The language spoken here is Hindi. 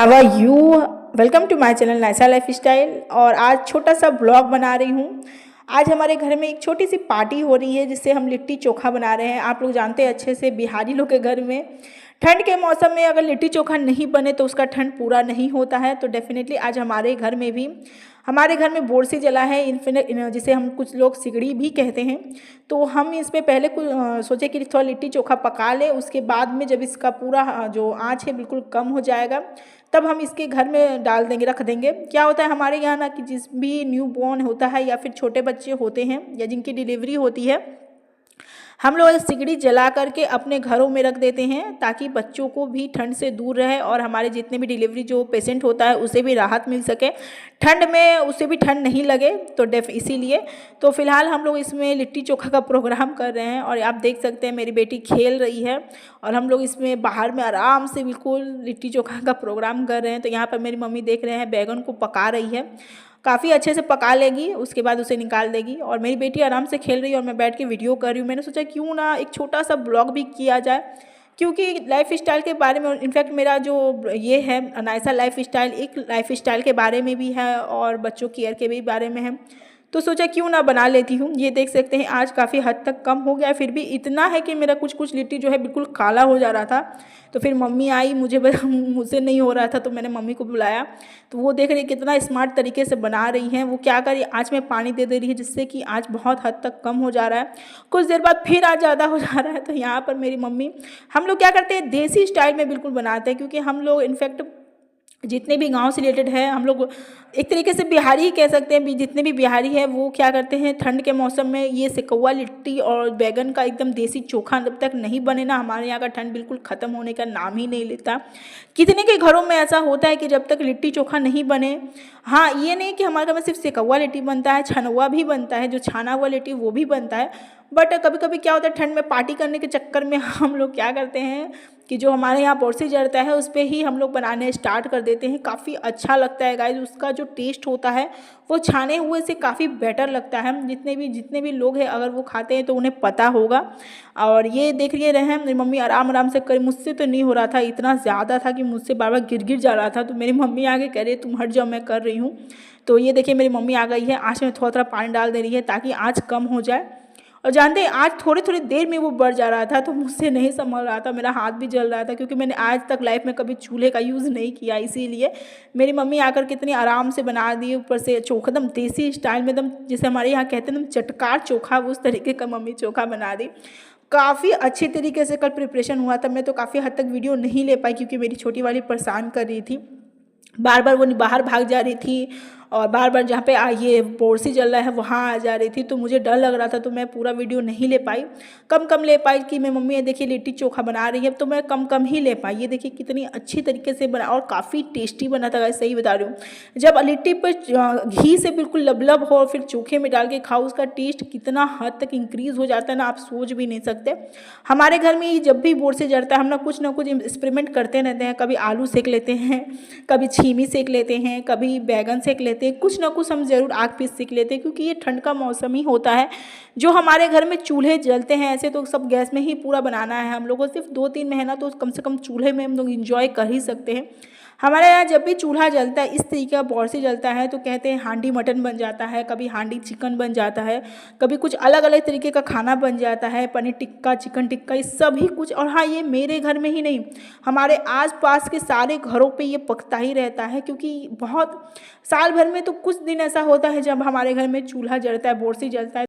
How are you. Welcome to my channel Naisa lifestyle. और आज छोटा सा ब्लॉग बना रही हूँ। आज हमारे घर में एक छोटी सी पार्टी हो रही है जिससे हम लिट्टी चोखा बना रहे हैं। आप लोग जानते हैं अच्छे से बिहारी लोग के घर में ठंड के मौसम में अगर लिट्टी चोखा नहीं बने तो उसका ठंड पूरा नहीं होता है। तो डेफिनेटली आज हमारे घर में बोरसी जला है, इन्फिनिट जिसे हम कुछ लोग सिगड़ी भी कहते हैं। तो हम इसमें पहले कुछ सोचे कि थोड़ा लिट्टी चोखा पका ले, उसके बाद में जब इसका पूरा जो आँच है बिल्कुल कम हो जाएगा तब हम इसके घर में डाल देंगे, रख देंगे। क्या होता है हमारे यहाँ ना कि जिस भी न्यू बॉर्न होता है या फिर छोटे बच्चे होते हैं या जिनकी डिलीवरी होती है, हम लोग सिगड़ी जला करके अपने घरों में रख देते हैं ताकि बच्चों को भी ठंड से दूर रहे और हमारे जितने भी डिलीवरी जो पेशेंट होता है उसे भी राहत मिल सके, ठंड में उसे भी ठंड नहीं लगे। तो इसीलिए तो फिलहाल हम लोग इसमें लिट्टी चोखा का प्रोग्राम कर रहे हैं। और आप देख सकते हैं मेरी बेटी खेल रही है और हम लोग इसमें बाहर में आराम से बिल्कुल लिट्टी चोखा का प्रोग्राम कर रहे हैं। तो यहाँ पर मेरी मम्मी देख रहे हैं बैगन को पका रही है, काफ़ी अच्छे से पका लेगी, उसके बाद उसे निकाल देगी। और मेरी बेटी आराम से खेल रही है और मैं बैठ के वीडियो कर रही हूँ। मैंने सोचा क्यों ना एक छोटा सा ब्लॉग भी किया जाए, क्योंकि लाइफ स्टाइल के बारे में, इनफैक्ट मेरा जो ये है नायसा लाइफ स्टाइल एक लाइफ स्टाइल के बारे में भी है और बच्चों केयर के भी बारे में है। तो सोचा क्यों ना बना लेती हूँ। ये देख सकते हैं आज काफ़ी हद तक कम हो गया, फिर भी इतना है कि मेरा कुछ कुछ लिट्टी जो है बिल्कुल काला हो जा रहा था। तो फिर मम्मी आई, मुझसे नहीं हो रहा था तो मैंने मम्मी को बुलाया। तो वो देख रही कितना स्मार्ट तरीके से बना रही हैं। वो क्या करी, आँच में पानी दे रही है जिससे कि आँच बहुत हद तक कम हो जा रहा है। कुछ देर बाद फिर आँच ज़्यादा हो जा रहा है। तो यहाँ पर मेरी मम्मी, हम लोग क्या करते हैं देसी स्टाइल में बिल्कुल बनाते हैं, क्योंकि हम लोग इनफैक्ट जितने भी गांव से रिलेटेड है, हम लोग एक तरीके से बिहारी ही कह सकते हैं। जितने भी बिहारी है वो क्या करते हैं ठंड के मौसम में ये सिकौआ लिट्टी और बैगन का एकदम देसी चोखा जब तक नहीं बने ना, हमारे यहाँ का ठंड बिल्कुल ख़त्म होने का नाम ही नहीं लेता। कितने के घरों में ऐसा होता है कि जब तक लिट्टी चोखा नहीं बने, हाँ ये नहीं कि हमारे घर में सिर्फ सिकौआ लिट्टी बनता है, छनौआ भी बनता है, जो छाना हुआ लिट्टी वो भी बनता है। बट कभी कभी क्या होता है ठंड में पार्टी करने के चक्कर में हम लोग क्या करते हैं कि जो हमारे यहाँ बोरसी जलता है उस पर ही हम लोग बनाने स्टार्ट कर देते हैं। काफ़ी अच्छा लगता है गाइस, उसका जो टेस्ट होता है वो छाने हुए से काफ़ी बेटर लगता है। जितने भी लोग हैं अगर वो खाते हैं तो उन्हें पता होगा। और ये देख रहे हैं मेरी मम्मी आराम आराम से कर, मुझसे तो नहीं हो रहा था, इतना ज़्यादा था कि मुझसे बार बार गिर जा रहा था। तो मेरी मम्मी आगे कह रही है तुम हट जाओ, मैं कर रही हूँ। तो ये देखिए मेरी मम्मी आ गई है, आँच में थोड़ा थोड़ा पानी डाल दे रही है ताकि आँच कम हो जाए। और जानते हैं आज थोड़ी थोड़ी देर में वो बढ़ जा रहा था तो मुझसे नहीं संभल रहा था, मेरा हाथ भी जल रहा था, क्योंकि मैंने आज तक लाइफ में कभी चूल्हे का यूज़ नहीं किया। इसीलिए मेरी मम्मी आकर कितनी आराम से बना दी, ऊपर से चोखा एकदम देसी स्टाइल में, एकदम जैसे हमारे यहाँ कहते हैं एकदम चटकार चोखा, उस तरीके का मम्मी चोखा बना दी। काफ़ी अच्छे तरीके से कल प्रिपरेशन हुआ था। मैं तो काफ़ी हद तक वीडियो नहीं ले पाई क्योंकि मेरी छोटी वाली परेशान कर रही थी, बार बार वो बाहर भाग जा रही थी और बार बार जहाँ पे ये बोरसी जल रहा है वहाँ आ जा रही थी। तो मुझे डर लग रहा था तो मैं पूरा वीडियो नहीं ले पाई, कम ले पाई। कि मैं मम्मी ये देखिए लिट्टी चोखा बना रही है तो मैं कम ही ले पाई। ये देखिए कितनी अच्छी तरीके से बना और काफ़ी टेस्टी बना था गाइस, सही बता रही हूँ। जब लिट्टी पर घी से बिल्कुल लबलब हो और फिर चोखे में डाल के खाओ, उसका टेस्ट कितना हद तक इंक्रीज़ हो जाता है ना, आप सोच भी नहीं सकते। हमारे घर में जब भी बोरसी जलता है हम ना कुछ एक्सपेरिमेंट करते रहते हैं। कभी आलू सेक लेते हैं, कभी छीमी सेक लेते हैं, कभी बैगन सेक लेते हैं, कुछ ना कुछ हम ज़रूर आग पीस सेक लेते हैं, क्योंकि ये ठंड का मौसम ही होता है। जो हमारे घर में चूल्हे जलते हैं ऐसे तो सब गैस में ही पूरा बनाना है हम लोगों को, सिर्फ 2-3 महीना तो कम से कम चूल्हे में हम लोग इंजॉय कर ही सकते हैं। हमारे यहाँ जब भी चूल्हा जलता है इस तरीके का बोरसी जलता है तो कहते हैं हांडी मटन बन जाता है, कभी हांडी चिकन बन जाता है, कभी कुछ अलग अलग तरीके का खाना बन जाता है, पनीर टिक्का, चिकन टिक्का, ये सभी कुछ। और हाँ ये मेरे घर में ही नहीं, हमारे आसपास के सारे घरों पे ये पकता ही रहता है, क्योंकि बहुत साल भर में तो कुछ दिन ऐसा होता है जब हमारे घर में चूल्हा जलता है, बोरसी जलता है।